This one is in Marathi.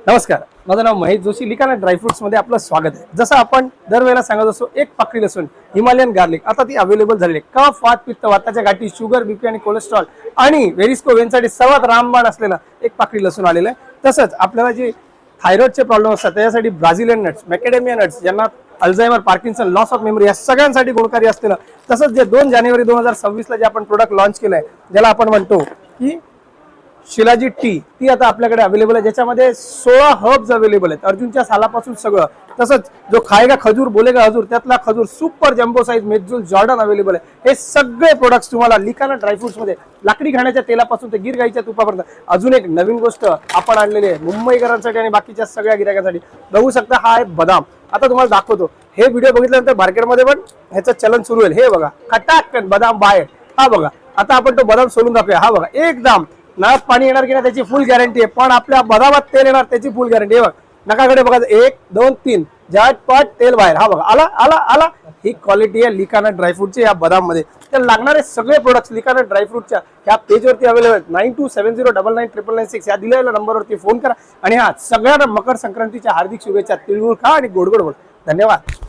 नमस्कार, माझं नाव महेश जोशी. लिकाना ड्रायफ्रुट्स मध्ये आपलं स्वागत आहे. जसं आपण दरवेळेला सांगत असतो, एक पाकळी लसूण हिमालयन गार्लिक आता ती अवेलेबल झालेली आहे. कफ, वात, पित्त, वाताच्या गाठी, शुगर, बीपी आणि कोलेस्ट्रॉल आणि व्हेरिस्को वेनसाठी सर्वात रामबाण असलेला एक पाकळी लसूण आलेला आहे. तसंच आपल्याला जे थायरॉइडचे प्रॉब्लेम असतात त्याच्यासाठी ब्राझिलियन नट्स, मॅकेडेमिया नट्स, ज्यांना Alzheimer, Parkinson, loss of memory या सगळ्यांसाठी गुणकारी असलेलं, तसंच जे 2 जानेवारी 2026 ला जे आपण प्रोडक्ट लॉन्च केलंय ज्याला आपण म्हणतो की शिलाजी टी, ती आता आपल्याकडे अवेलेबल आहे, ज्याच्यामध्ये 16 हर्ब्स अवेलेबल आहेत. अर्जुनच्या सालापासून सगळं. तसंच जो खाएगा खजूर बोलेगा हजूर, त्यातला खजूर, super jumbo size Medjool Jordan available आहे. हे सगळे प्रोडक्ट्स तुम्हाला लिकाना ड्रायफ्रुट्स मध्ये लाकडी खाण्याच्या तेलापासून ते गिर गाईच्या तुपापर्यंत. अजून एक नवीन गोष्ट आपण आणलेली आहे मुंबईकरांसाठी आणि बाकीच्या सगळ्या गिरायकांसाठी. बघू शकता, हा आहे बदाम. आता तुम्हाला दाखवतो. हे व्हिडिओ बघितल्यानंतर मार्केटमध्ये पण ह्याचं चलन सुरू होईल. हे बघा, खटाकन बदाम बाहेर. हा बघा, आता आपण तो बदाम सोलून दाखवूया. हा बघा, एकदम नळात पाणी येणार की नाही त्याची फुल गॅरंटी आहे, पण आपल्या बदामात तेल येणार त्याची फुल गॅरंटी आहे. बघा, नकाकडे बघा, 1 2 3 झटपट तेल बाहेर. हा बघा, आला आला आला. ही क्वालिटी आहे लिकाना ड्रायफ्रूटची या बदाम मध्ये. तर लागणारे सगळे प्रोडक्ट्स लिकाना ड्रायफ्रूटच्या ह्या पेजवरती अवेलेबल आहेत. 9270999996 या दिलेल्या नंबरवरती फोन करा. आणि हा सगळ्यांना मकर संक्रांतीच्या हार्दिक शुभेच्छा. तिळगुळ खा आणि गोड गोड बोल. धन्यवाद.